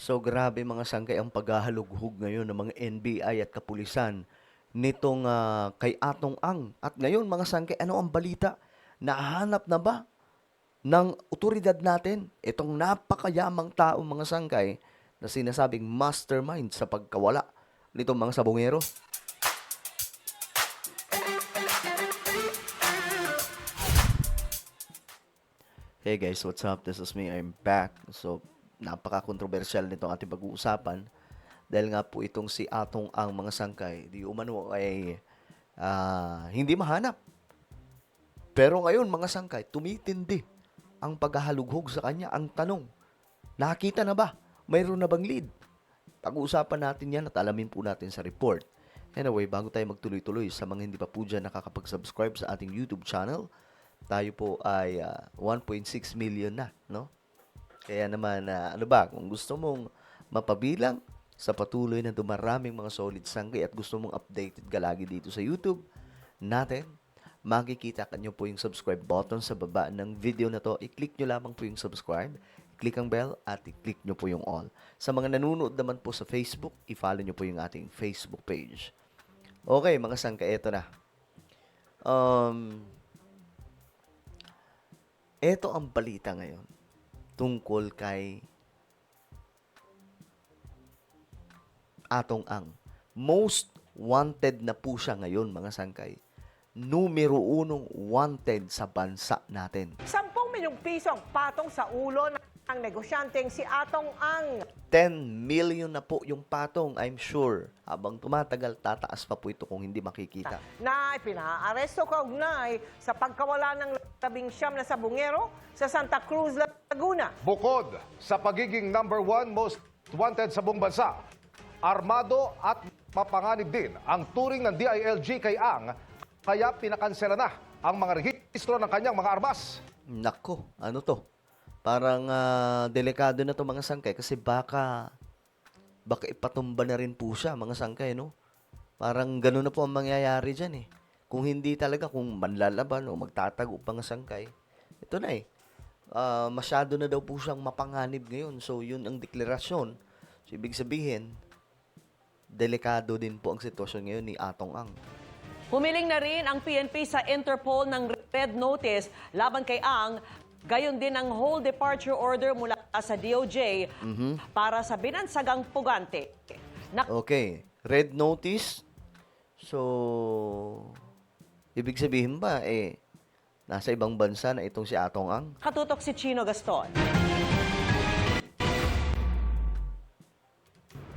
So grabe mga sangkay ang paghahalughog ngayon ng mga NBI at kapulisan nitong kay Atong Ang. At ngayon mga sangkay, ano ang balita? Nahanap na ba ng otoridad natin itong napakayamang tao mga sangkay na sinasabing mastermind sa pagkawala nitong mga sabongero? Hey guys, what's up? This is me. I'm back. So, napaka-controversial nitong ating pag-uusapan dahil nga po itong si Atong Ang mga sangkay, di umano ay hindi mahanap. Pero ngayon mga sangkay, tumitindi ang paghahalughog sa kanya. Ang tanong, nakita na ba? Mayroon na bang lead? Pag-uusapan natin yan at alamin po natin sa report. Anyway, bago tayo magtuloy-tuloy, sa mga hindi pa po dyan nakakapag-subscribe sa ating YouTube channel, tayo po ay 1.6 million na, no? Kaya naman, ano ba, kung gusto mong mapabilang sa patuloy na dumaraming mga solid sanggay at gusto mong updated ka lagi dito sa YouTube natin, makikita nyo po yung subscribe button sa baba ng video na to. I-click nyo lamang po yung subscribe, click ang bell, at i-click nyo po yung all. Sa mga nanonood naman po sa Facebook, i-follow nyo po yung ating Facebook page. Okay, mga sangkay, eto na. Ito ang balita ngayon tungkol kay Atong Ang. Most wanted na po siya ngayon, mga sangkay. Numero 1 wanted sa bansa natin. 10 milyong piso ang patong sa ulo ng negosyanteng si Atong Ang. 10 million na po yung patong, I'm sure. Habang tumatagal, tataas pa po ito kung hindi makikita. Na pinaaresto kaugnay sa pagkawala ng 19 na sabungero sa Santa Cruz, Laguna. Bukod sa pagiging #1 most wanted sa buong bansa, armado at mapanganib din ang turing ng DILG kay Ang, kaya pinakansela na ang mga rehistro ng kanyang mga armas. Nako, ano to? Parang delikado na to mga sangkay kasi baka ipatumba na rin po siya mga sangkay, no? Parang gano'n na po ang mangyayari dyan eh. Kung hindi talaga, kung manlalaban o magtatago pa ng sangkay, ito na eh. Masyado na daw po siyang mapanganib ngayon. So, yun ang deklarasyon. So, ibig sabihin, delikado din po ang sitwasyon ngayon ni Atong Ang. Humiling na rin ang PNP sa Interpol ng red notice laban kay Ang. Gayon din ang whole departure order mula sa DOJ para sa binansagang pugante. Okay, red notice. So, ibig sabihin ba, nasa ibang bansa na itong si Atong Ang? Katutok si Chino Gaston.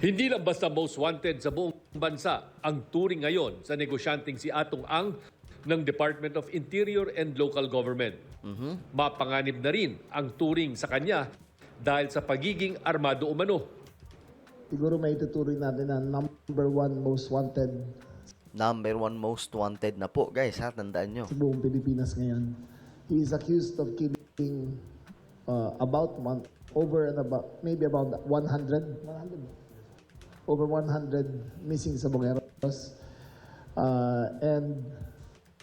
Hindi lang basta most wanted sa buong bansa ang turing ngayon sa negosyanteng si Atong Ang ng Department of Interior and Local Government. Mapanganib na rin ang turing sa kanya dahil sa pagiging armado umano. Siguro may tuturing natin na #1 most wanted #1 most wanted na po, guys, ha? Tandaan nyo. sa buong Pilipinas ngayon. He is accused of killing maybe about 100 over 100 missing sabongeros. And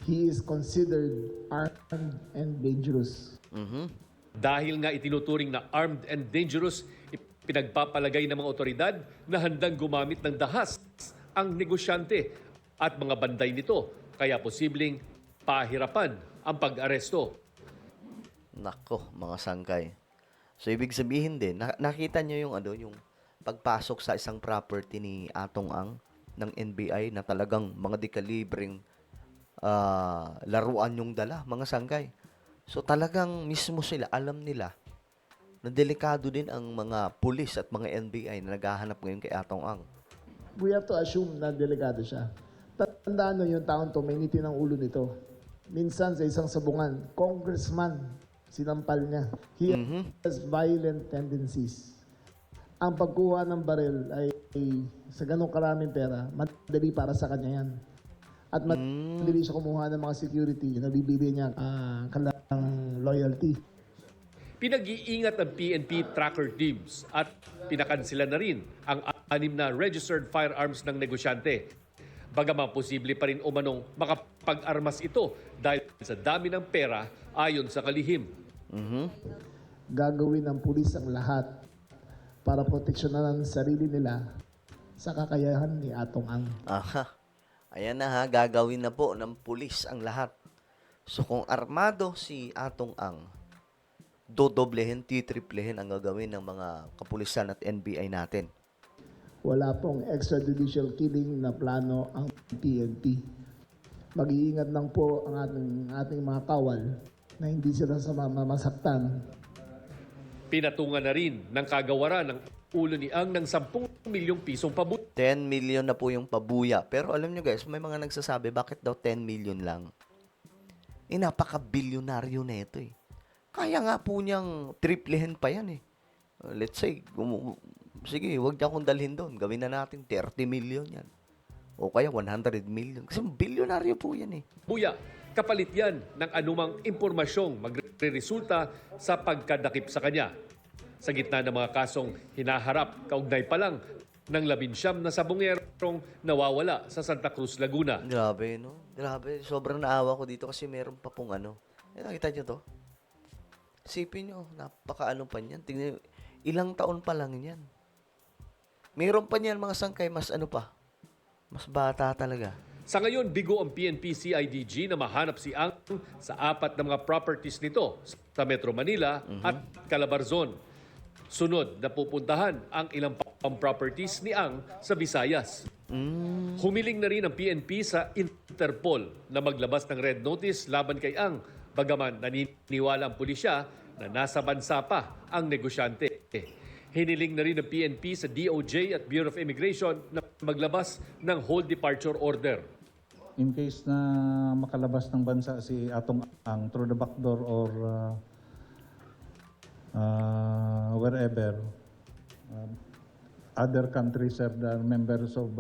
he is considered armed and dangerous. Dahil nga itinuturing na armed and dangerous, pinagpapalagay ng mga otoridad na handang gumamit ng dahas ang negosyante at mga banday nito, kaya posibleng pahirapan ang pag-aresto. Nako, mga sangkay. So, ibig sabihin din, nakita nyo yung pagpasok sa isang property ni Atong Ang ng NBI na talagang mga dekalibreng laruan yung dala, mga sangkay. So, talagang mismo sila, alam nila na delikado din ang mga pulis at mga NBI na naghahanap ngayon kay Atong Ang. We have to assume na delikado siya. Tandaan nyo yung taon to, may ngiti ng ulo nito. Minsan sa isang sabungan, congressman, sinampal niya. He has violent tendencies. Ang pagkuha ng baril ay sa ganong karaming pera, madali para sa kanya yan. At madali siya kumuha ng mga security na bibili niya kanilang loyalty. Pinag-iingat ng PNP tracker teams at pinakansila na rin ang 6 na registered firearms ng negosyante. Bagaman posible pa rin umanong makapag-armas ito dahil sa dami ng pera ayon sa kalihim. Gagawin ng pulis ang lahat para proteksyonan ang sarili nila sa kakayahan ni Atong Ang. Aha. Ayan na ha, gagawin na po ng pulis ang lahat. So kung armado si Atong Ang, dodoblehin, titriplehin ang gagawin ng mga kapulisan at NBI natin. Wala pong extrajudicial killing na plano ang PNP. Mag-iingat lang po ang ating mga kawal na hindi sila masaktan. Pinatungan na rin ng kagawaran ng ulo ni Ang ng 10 milyong pisong pabuya. 10 million na po yung pabuya. Pero alam nyo guys, may mga nagsasabi, bakit daw 10 million lang? Napaka-bilyonaryo na ito eh. Kaya nga po niyang triplehin pa yan eh. Let's say, sige, huwag niya akong dalhin doon. Gawin na natin 30 million yan. O kaya 100 million. Kasi bilyonaryo po yan eh. Buya, kapalit yan ng anumang impormasyong magre-resulta sa pagkadakip sa kanya. Sa gitna ng mga kasong hinaharap, kaugnay pa lang ng 19 na sabongerong nawawala sa Santa Cruz, Laguna. Grabe, no? Grabe. Sobrang naawa ko dito kasi meron pa pong ano. Nakita nyo to? Isipin nyo, napaka-ano pa niyan. Tingnan nyo, ilang taon pa lang yan. Meron pa niyan mga sangkay, mas ano pa. Mas bata talaga. Sa ngayon, bigo ang PNP CIDG na mahanap si Ang sa 4 na mga properties nito sa Metro Manila at Calabarzon. Sunod na pupuntahan ang ilang pang properties ni Ang sa Visayas. Humiling na rin ang PNP sa Interpol na maglabas ng red notice laban kay Ang, bagaman naniniwala ang pulisya na nasa bansa pa ang negosyante. Hiniling na rin ng PNP sa DOJ at Bureau of Immigration na maglabas ng hold departure order. In case na makalabas ng bansa si Atong Ang through the back door or wherever, other countries or the members of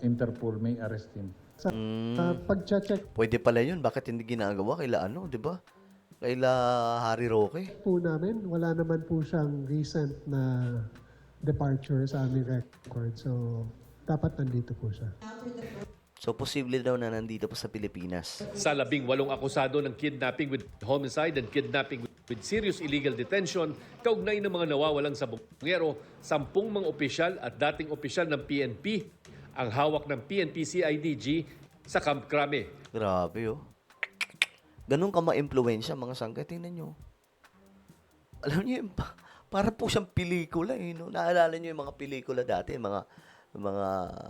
Interpol may arrest him. Pag-check Pwede pala yun. Bakit hindi ginagawa? Kaila ano, di ba? Kaila Harry Roque. po namin, wala naman po siyang recent na departure sa aming record. So, dapat nandito po siya. So, posible daw na nandito pa sa Pilipinas. Sa 18 akusado ng kidnapping with homicide and kidnapping with serious illegal detention, kaugnay ng mga nawawalang sabongero, 10 mga opisyal at dating opisyal ng PNP ang hawak ng PNP CIDG sa Camp Crame. Grabe, oh. Ganun ka ma-impluensya, mga sangkay. Tingnan nyo. Alam nyo, para po siyang pelikula, eh, no? Naalala nyo yung mga pelikula dati, mga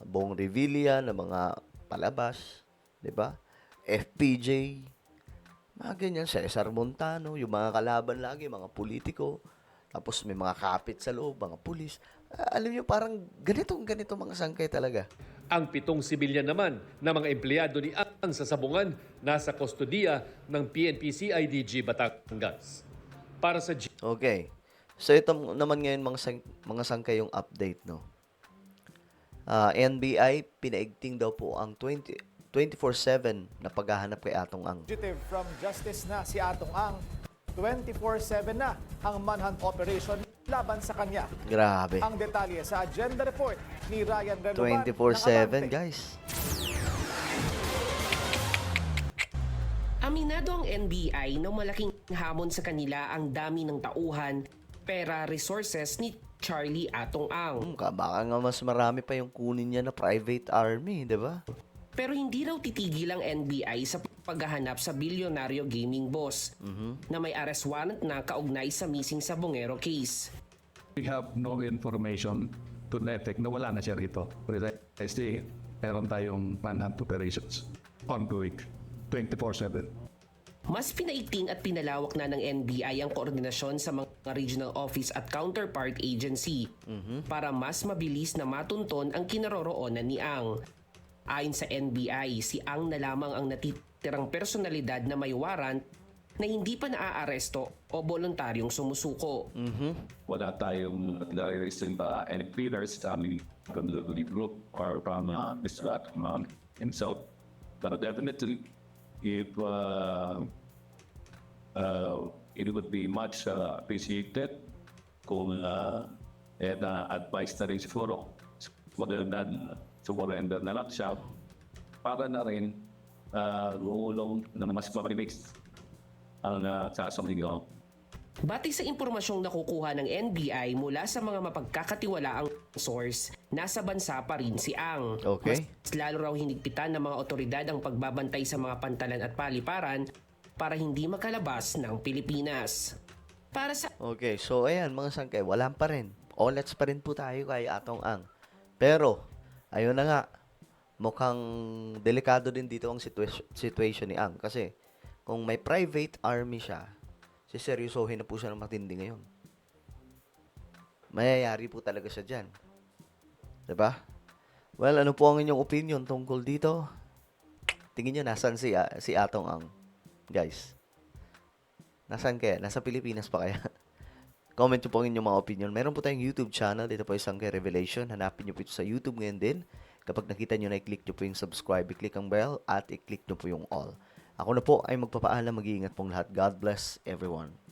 Bong Revilla, na mga palabas, di ba? FPJ, mga ganyan, Cesar Montano, yung mga kalaban lagi, mga politiko, tapos may mga kapit sa loob, mga pulis. Alam nyo, parang ganito mga sangkay talaga. Ang 7 sibilyan naman na mga empleyado ni Ang sa Sabungan nasa kustodiya ng PNP CIDG Batangas. Para sa Okay. So, ito naman ngayon mga sangkay yung update, no? NBI, pinaigting daw po ang 24/7 na paghahanap kay Atong Ang. Fugitive from justice na si Atong Ang. 24/7 na ang manhunt operation laban sa kanya. Grabe. Ang detalye sa agenda report ni Ryan Reloban. 24/7, guys. Aminado ang NBI na malaking hamon sa kanila ang dami ng tauhan, pera, resources ni Charlie Atong Ang. Baka nga mas marami pa yung kunin niya na private army, di ba? Pero hindi raw titigil ang NBI sa paghahanap sa bilyonaryo gaming boss na may arrest warrant na kaugnay sa missing Sabongero case. We have no information to the effect na wala na siya rito. Precisely, meron tayong manhunt operations ongoing 24/7. Mas pinaigting at pinalawak na ng NBI ang koordinasyon sa mga regional office at counterpart agency para mas mabilis na matunton ang kinaroroonan ni Ang. Ayon sa NBI, si Ang na lamang ang natitirang personalidad na may warrant na hindi pa naaaresto o voluntaryong sumusuko. Wala tayong nare-receive any clearance sa aming community group or from Mr. Atman himself. But definitely, if it would be much appreciated kung advice na rin siguro surrender na lang siya para na rin gumulong na mas mabilis ang sasabihin. Batay sa impormasyong nakukuha ng NBI mula sa mga mapagkakatiwalaang source, nasa bansa pa rin si Ang. Okay. Mas lalo raw hinigpitan ng mga otoridad ang pagbabantay sa mga pantalan at paliparan para hindi makalabas ng Pilipinas. Para sa Okay, so ayan mga sangkay, wala pa rin. Olets pa rin po tayo kay Atong Ang. Pero, ayun na nga, mukhang delikado din dito ang situation ni Ang. Kasi, kung may private army siya, siseryosohin na po siya ng matindi ngayon. Mayayari po talaga siya dyan. Diba? Well, ano po ang inyong opinion tungkol dito? Tingin nyo, nasan si Atong Ang? Guys. Nasaan kaya? Nasa Pilipinas pa kaya? Comment nyo po ang inyong mga opinion. Meron po tayong YouTube channel. Dito po yung Sangkay Revelation. Hanapin nyo po ito sa YouTube ngayon din. Kapag nakita nyo na, i-click nyo po yung subscribe, i-click ang bell, at i-click nyo po yung all. Ako na po ay magpapaalam. Mag-iingat pong lahat. God bless everyone.